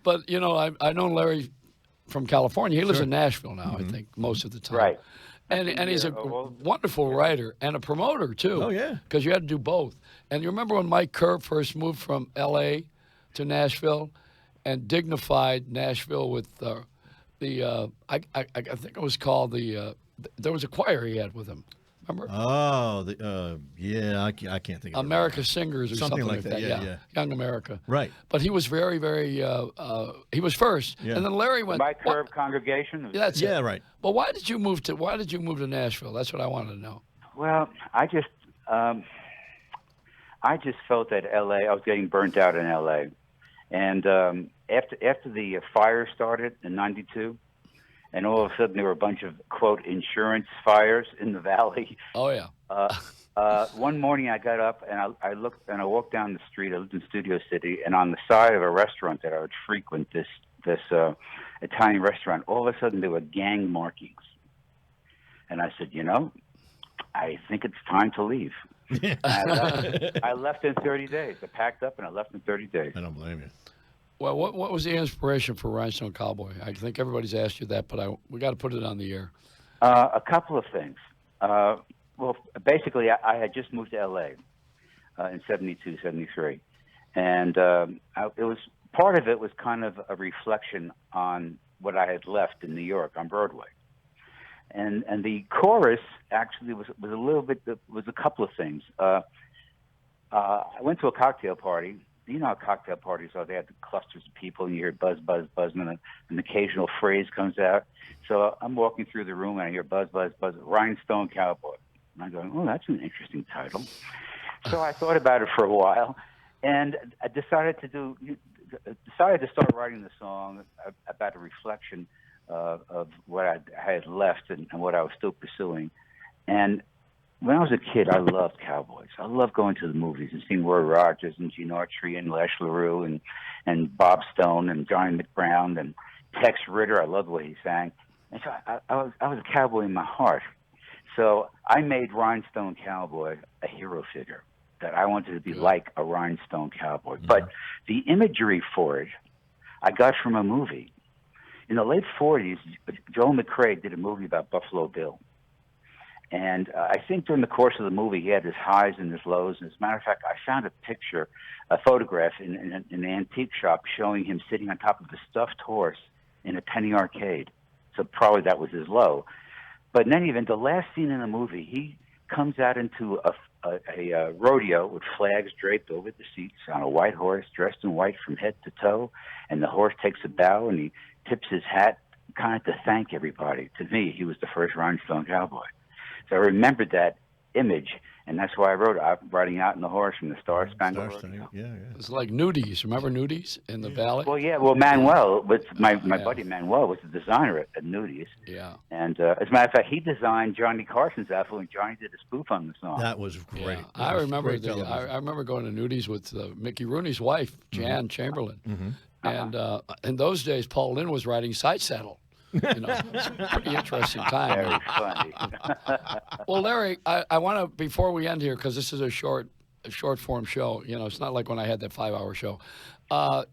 But, you know, I've known Larry from California. He lives in Nashville now, I think, most of the time. Right. And he's a wonderful writer and a promoter, too. Oh, yeah. Because you had to do both. And you remember when Mike Kerr first moved from L.A. to Nashville and dignified Nashville with I think it was called there was a choir he had with him. Remember? Oh, yeah, I can't think of it. America Singers or something like that. Yeah. Young America. Right. But he was very, very, he was first. Yeah. And then Larry went. Mike Curb Congregation? Yeah, that's Yeah, it. right. But why did you move to Nashville? That's what I wanted to know. Well, I just felt that L.A., I was getting burnt out in L.A. And after the fire started in 92, and all of a sudden there were a bunch of, quote, insurance fires in the valley. Oh, yeah. One morning I got up and I looked and I walked down the street. I lived in Studio City, and on the side of a restaurant that I would frequent, this Italian restaurant, all of a sudden there were gang markings. And I said, you know, I think it's time to leave. I left in 30 days. I packed up and I left in 30 days. I don't blame you. Well, what was the inspiration for Rhinestone Cowboy? I think everybody's asked you that, but we got to put it on the air. A couple of things. Well, basically, I had just moved to L.A. In 72, 73. And it was part of it was kind of a reflection on what I had left in New York on Broadway. And the chorus actually was a little bit, was a couple of things. I went to a cocktail party. You know how cocktail parties are. They have the clusters of people, and you hear buzz, buzz, buzz, and an occasional phrase comes out. So I'm walking through the room, and I hear buzz, buzz, buzz, Rhinestone Cowboy. And I'm going, oh, that's an interesting title. So I thought about it for a while, and I decided to start writing the song about a reflection of what I had left and what I was still pursuing. And when I was a kid, I loved cowboys. I loved going to the movies and seeing Roy Rogers and Gene Autry and Les LaRue and Bob Stone and Johnny McBrown and Tex Ritter. I loved the way he sang. And so I was a cowboy in my heart. So I made Rhinestone Cowboy a hero figure that I wanted to be like a rhinestone cowboy. Mm-hmm. But the imagery for it, I got from a movie. In the late 40s, Joel McCrea did a movie about Buffalo Bill. And I think during the course of the movie, he had his highs and his lows. And as a matter of fact, I found a photograph in an antique shop showing him sitting on top of a stuffed horse in a penny arcade. So probably that was his low. But in any event, the last scene in the movie, he comes out into a a rodeo with flags draped over the seats on a white horse dressed in white from head to toe, and the horse takes a bow and he tips his hat kind of to thank everybody. To me, he was the first Rhinestone Cowboy. So I remembered that image, and that's why I wrote I'm riding out in the horse from the Star Spangled Rodeo. Yeah. It's like Nudies. Remember Nudies in the Valley? Well, Manuel, my buddy Manuel was the designer at Nudies. Yeah. And as a matter of fact, he designed Johnny Carson's outfit when Johnny did a spoof on the song. That was great. Yeah. I remember I remember going to Nudies with Mickey Rooney's wife, Jan Chamberlain. And in those days, Paul Lynde was riding Side Saddle. It's a pretty interesting time. Very funny. Well, Larry, I want to, before we end here, because this is a short form show, it's not like when I had that 5-hour show.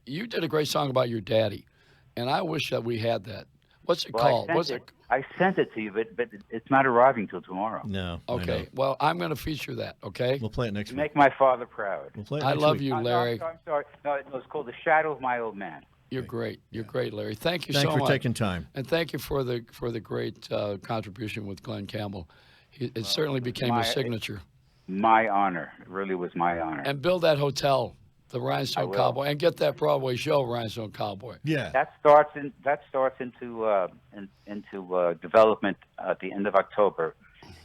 You did a great song about your daddy, and I wish that we had that. What's it called? I sent it to you, but it's not arriving till tomorrow. No. Okay. Well, I'm going to feature that, okay? We'll play it next week. Make my father proud. We'll play it I next love week. you, Larry. No, I'm sorry. No, it's called The Shadow of My Old Man. You're great. You're great, Larry. Thank you Thanks so much. for taking time. And thank you for the great contribution with Glenn Campbell. It certainly became a signature. My honor. It really was my honor. And build that hotel, the Rhinestone Cowboy, and get that Broadway show, Rhinestone Cowboy. Yeah. That starts into development at the end of October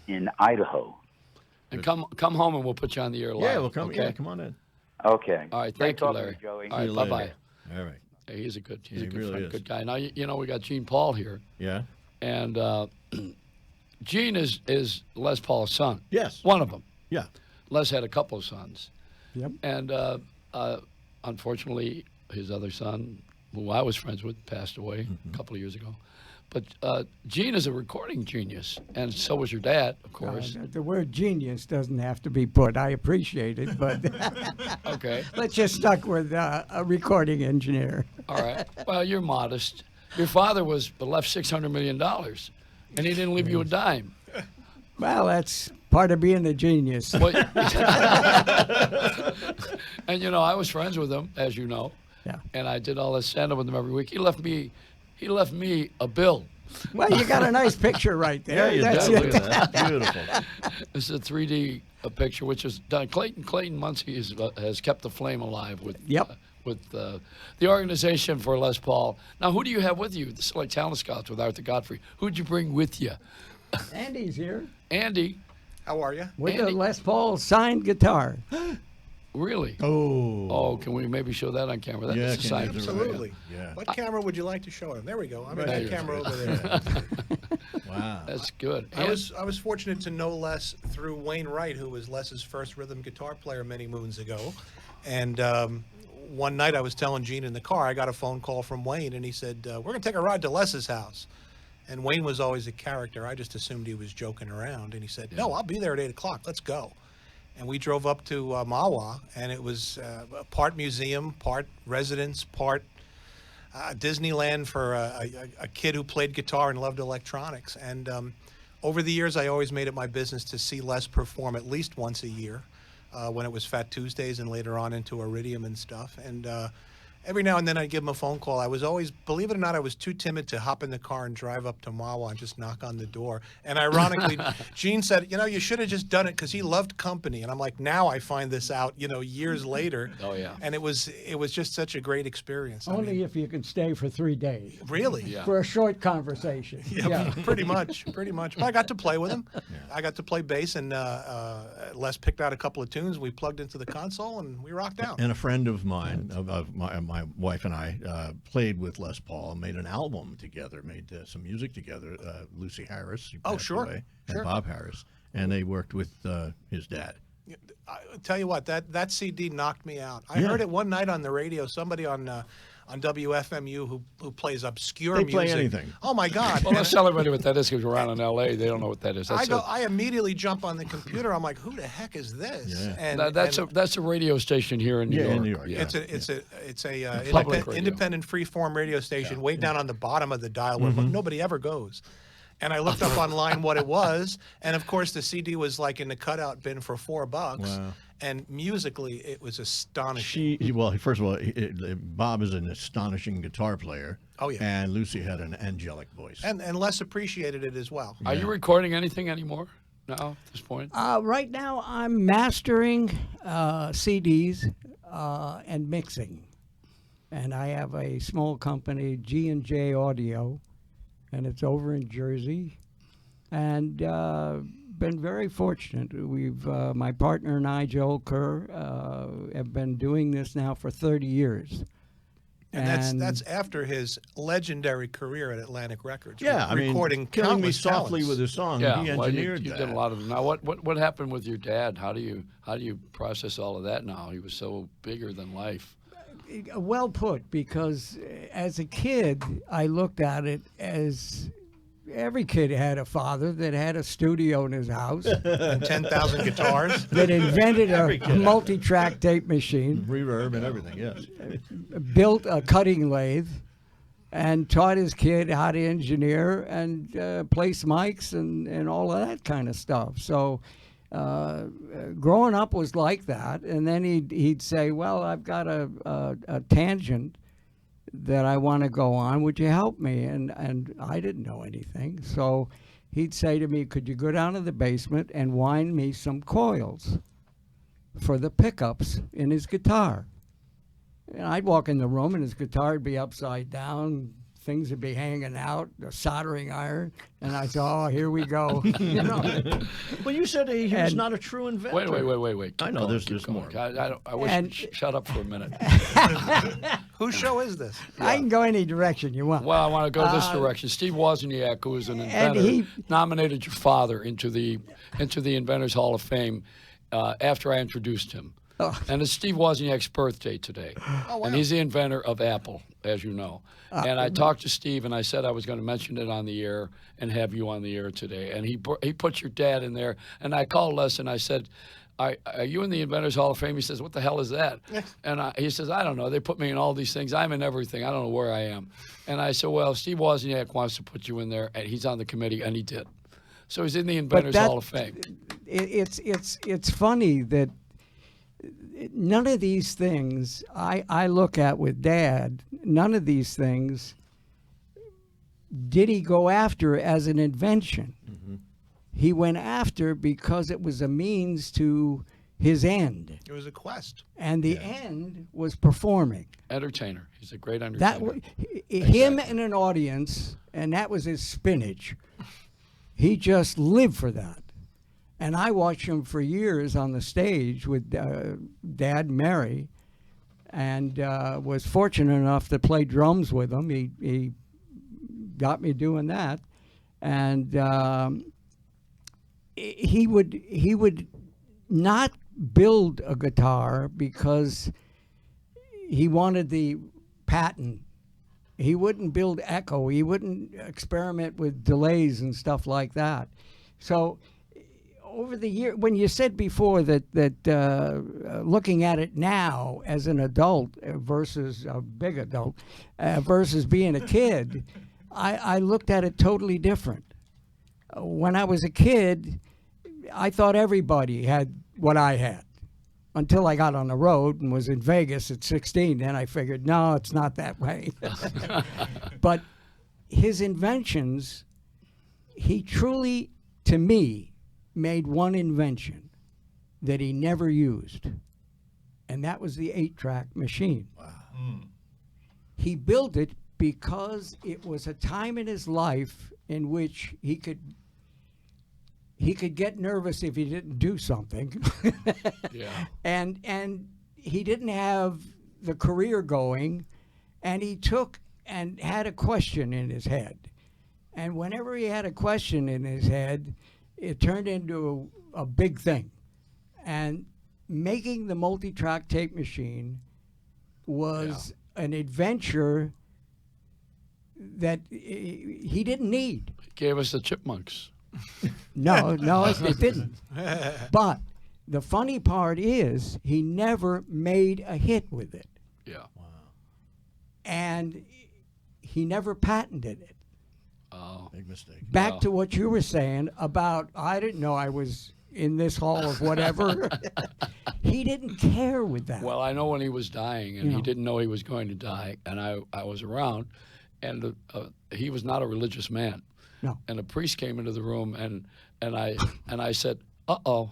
in Idaho. And come home and we'll put you on the air live. Yeah, we'll come. Okay? Yeah, come on in. Okay. All right. Great Thank you, talking to Larry. Joey. All right. Bye-bye. All right. Hey, he's a good really friend, is. good guy. Now, we got Gene Paul here. Yeah. And Gene is Les Paul's son. Yes. One of them. Yeah. Les had a couple of sons. Yep. And unfortunately, his other son, who I was friends with, passed away a couple of years ago. But Gene is a recording genius, and so was your dad, of course. The word genius doesn't have to be put. I appreciate it, but okay. Let's just stuck with a recording engineer. All right. Well, you're modest. Your father was left $600 million, and he didn't leave you a dime. Well, that's part of being a genius. And I was friends with him, as you know. Yeah. And I did all this stand-up with him every week. He left me a bill. Well, you got a nice picture right there. Yeah, That's you do. it. Look at that. Beautiful. This is a 3D picture, which is done. Clayton Muncie has kept the flame alive with the organization for Les Paul. Now, who do you have with you? This is like Talent Scouts with Arthur Godfrey. Who'd you bring with you? Andy's here. Andy. How are you? With the Les Paul signed guitar. Really? Oh, can we maybe show that on camera? Yeah, That's a sign. Absolutely. Yeah. What camera would you like to show him? There we go. I'm in Right that here. camera over there. Wow. That's good. I was fortunate to know Les through Wayne Wright, who was Les's first rhythm guitar player many moons ago. And one night I was telling Gene in the car, I got a phone call from Wayne, and he said, we're going to take a ride to Les's house. And Wayne was always a character. I just assumed he was joking around. And he said, no, I'll be there at 8 o'clock. Let's go. And we drove up to Mahwah, and it was part museum, part residence, part Disneyland for a kid who played guitar and loved electronics. And over the years, I always made it my business to see Les perform at least once a year when it was Fat Tuesdays and later on into Iridium and stuff. And every now and then I'd give him a phone call. I was always, believe it or not, I was too timid to hop in the car and drive up to Mahwah and just knock on the door. And ironically, Gene said, you should have just done it because he loved company. And I'm like, now I find this out, years later. Oh, yeah. And it was just such a great experience. Only if you can stay for 3 days. Really? Yeah. For a short conversation. Yeah, pretty much. But I got to play with him. Yeah. I got to play bass, and Les picked out a couple of tunes. We plugged into the console, and we rocked out. And a friend of mine, of my wife and I, played with Les Paul and made an album together, made some music together. Lucy Harris, who passed away, and Bob Harris, and they worked with his dad. I tell you what, that CD knocked me out. I heard it one night on the radio. Somebody on WFMU who plays obscure music. They play anything. Oh my God! Well, let's tell everybody what that is because we're out in L.A. They don't know what that is. I immediately jump on the computer. I'm like, who the heck is this? Yeah. And that's a radio station here in New York. In New York. Yeah. It's a Public independent freeform radio station way down on the bottom of the dial where nobody ever goes. And I looked up online what it was, and of course the CD was like in the cutout bin for $4. Wow. And musically, it was astonishing. First of all, Bob is an astonishing guitar player. Oh, yeah. And Lucy had an angelic voice. And Les appreciated it as well. Are you recording anything anymore? now at this point? Right now, I'm mastering CDs and mixing. And I have a small company, G&J Audio, and it's over in Jersey. And been very fortunate. We've my partner and I, Joel Kerr, have been doing this now for 30 years. And that's after his legendary career at Atlantic Records. Yeah, I mean, recording Killing Me countless Softly talents. with a Song. Yeah, He well, engineered you that. did a lot of them. Now, what happened with your dad? How do you process all of that now? He was so bigger than life. Well put, because as a kid, I looked at it as every kid had a father that had a studio in his house. And 10,000 guitars. That invented a multi-track tape machine. Reverb and everything, yes. Built a cutting lathe and taught his kid how to engineer and place mics and all of that kind of stuff. So growing up was like that. And then he'd say, well, I've got a tangent that I want to go on. Would you help me? And I didn't know anything. So he'd say to me, could you go down to the basement and wind me some coils for the pickups in his guitar? And I'd walk in the room and his guitar would be upside down, things would be hanging out, a soldering iron, and I thought, oh, here we go. You know? Well, you said he was not a true inventor. Wait. I know there's more. I wish shut up for a minute. Whose show is this? I can go any direction you want. Well, I want to go this direction. Steve Wozniak, who is an inventor, nominated your father into the Inventors Hall of Fame after I introduced him. Oh. And it's Steve Wozniak's birthday today. Oh, wow. And he's the inventor of Apple, as you know. And I talked to Steve, and I said I was going to mention it on the air and have you on the air today. And he put your dad in there. And I called Les, and I said, are you in the Inventors Hall of Fame? He says, what the hell is that? And he says, I don't know. They put me in all these things. I'm in everything. I don't know where I am. And I said, well, Steve Wozniak wants to put you in there, and he's on the committee, and he did. So he's in the Inventors Hall of Fame. It's funny that none of these things I look at with Dad, none of these things did he go after as an invention. Mm-hmm. He went after because it was a means to his end. It was a quest. And the end was performing. Entertainer. He's a great entertainer. Him and an audience, and that was his spinach. He just lived for that. And I watched him for years on the stage with Dad and Mary, and was fortunate enough to play drums with him. He got me doing that, and he would not build a guitar because he wanted the patent. He wouldn't build echo. He wouldn't experiment with delays and stuff like that. So over the year, when you said before that looking at it now as an adult versus a big adult versus being a kid, I looked at it totally different. When I was a kid, I thought everybody had what I had until I got on the road and was in Vegas at 16. Then I figured, no, it's not that way. But his inventions, he truly, to me, made one invention that he never used, and that was the 8-track machine. Wow. Mm. He built it because it was a time in his life in which he could get nervous if he didn't do something. Yeah. And he didn't have the career going, and he took and had a question in his head. And whenever he had a question in his head, it turned into a big thing. And making the multi-track tape machine was an adventure that he didn't need. He gave us the Chipmunks. No, it didn't. But the funny part is he never made a hit with it. Yeah. Wow. And he never patented it. Oh, big mistake. Back to what you were saying about, I didn't know I was in this hall of whatever. He didn't care with that. Well, I know when he was dying, and he didn't know he was going to die, and I was around, and he was not a religious man. No. And a priest came into the room, and I said, uh-oh.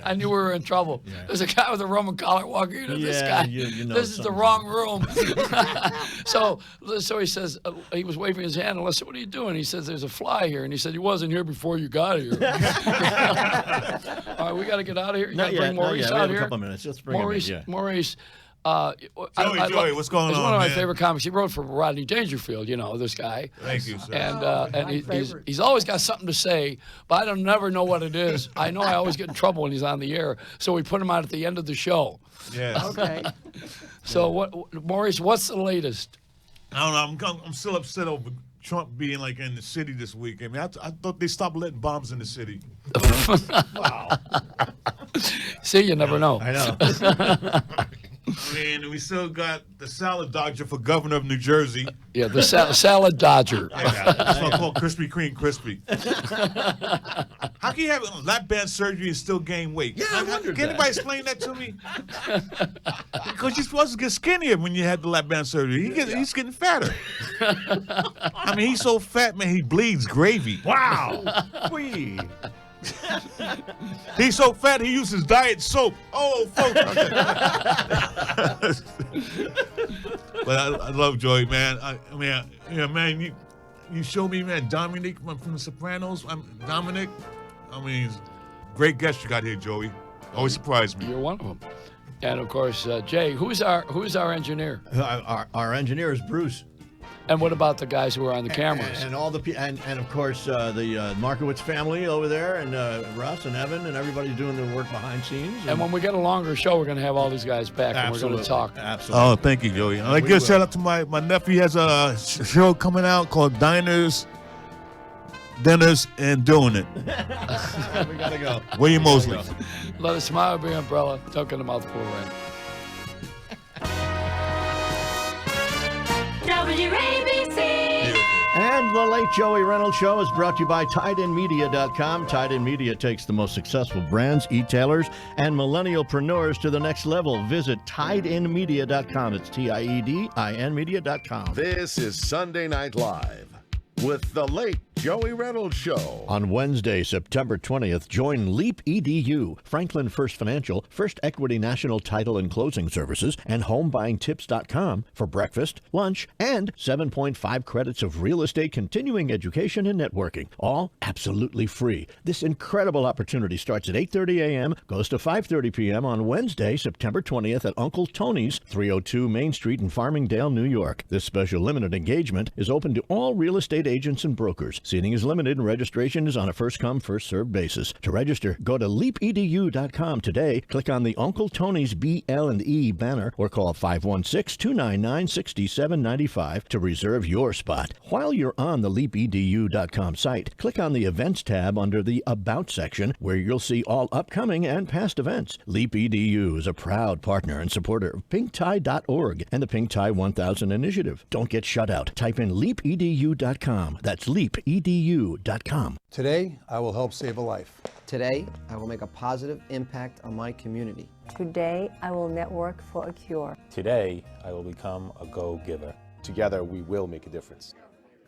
I knew we were in trouble. Yeah. There's a guy with a Roman collar walking into this Yeah, guy. you know This is the something's wrong room. So he says, he was waving his hand, and I said, what are you doing? He says, there's a fly here. And he said, he wasn't here before you got here. All right, we got to get out of here. You got to bring Maurice We out have here. a couple of minutes. Let's bring Maurice, him in. Maurice. Joey, what's going he's on, one of my man? favorite comics. He wrote for Rodney Dangerfield, you know, this guy. Thank you, sir. And he's always got something to say, but I don't never know what it is. I know I always get in trouble when he's on the air, so we put him out at the end of the show. Yeah. Okay. So Maurice, what's the latest? I don't know. I'm still upset over Trump being like in the city this week. I mean, I thought they stopped letting bombs in the city. Wow. See, you never know. I know. I mean, we still got the salad dodger for governor of New Jersey. Yeah, the salad dodger. Yeah, that's what I call Krispy Kreme crispy. How can you have lap band surgery and still gain weight? Yeah, I wondered Can anybody explain that to me? Because you're supposed to get skinnier when you had the lap band surgery. He's getting fatter. I mean, he's so fat, man, he bleeds gravy. Wow. He's so fat, he uses diet soap. Oh, folks. But I love Joey, man. I mean, man, you show me, man, Dominic from The Sopranos. Dominic. I mean, he's a great guest you got here, Joey. Always surprised me. You're one of them. And of course, Jay, who's our engineer? Our engineer is Bruce. And what about the guys who are on the cameras? And all the and of course the Markowitz family over there, and Russ and Evan and everybody's doing the work behind scenes. And when we get a longer show, we're going to have all these guys back, and we're going to talk. Absolutely. Oh, thank you, Joey. I'd like to give a shout out to my nephew. He has a show coming out called Diners, Dinners, and Doing It. We gotta go. William Mosley. Let a smile be umbrella. Don't get a mouthful right. WABC. And the Late Joey Reynolds Show is brought to you by TideInMedia.com. Tide In Media takes the most successful brands, e-tailers, and millennialpreneurs to the next level. Visit TideInMedia.com. It's TIEDIN Media.com. This is Sunday Night Live with the Late Joey Reynolds Show. On Wednesday, September 20th, join Leap EDU, Franklin First Financial, First Equity National Title and Closing Services, and HomeBuyingTips.com for breakfast, lunch, and 7.5 credits of real estate continuing education and networking. All absolutely free. This incredible opportunity starts at 8:30 a.m., goes to 5:30 p.m. on Wednesday, September 20th at Uncle Tony's, 302 Main Street in Farmingdale, New York. This special limited engagement is open to all real estate agents and brokers. Seating is limited and registration is on a first-come, first-served basis. To register, go to leapedu.com today, click on the Uncle Tony's BL&E banner, or call 516-299-6795 to reserve your spot. While you're on the leapedu.com site, click on the Events tab under the About section, where you'll see all upcoming and past events. Leap EDU is a proud partner and supporter of pinktie.org and the Pink Tie 1000 initiative. Don't get shut out. Type in leapedu.com. That's leapedu.com. Today, I will help save a life. Today, I will make a positive impact on my community. Today, I will network for a cure. Today, I will become a go-giver. Together, we will make a difference.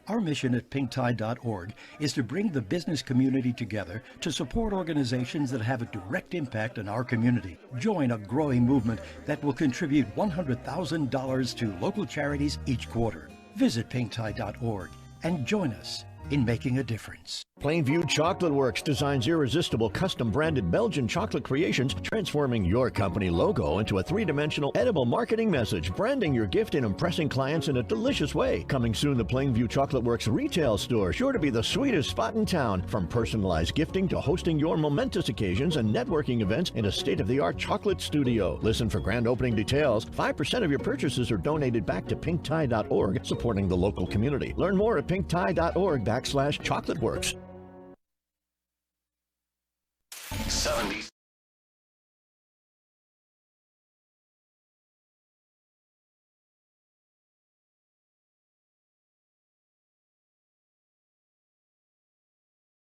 Our mission at pinktie.org is to bring the business community together to support organizations that have a direct impact on our community. Join a growing movement that will contribute $100,000 to local charities each quarter. Visit pinktie.org and join us in making a difference. Plainview Chocolate Works designs irresistible custom-branded Belgian chocolate creations, transforming your company logo into a three-dimensional edible marketing message, branding your gift and impressing clients in a delicious way. Coming soon, the Plainview Chocolate Works retail store, sure to be the sweetest spot in town. From personalized gifting to hosting your momentous occasions and networking events in a state-of-the-art chocolate studio. Listen for grand opening details. 5% of your purchases are donated back to pinktie.org, supporting the local community. Learn more at pinktie.org/chocolateworks. 70s.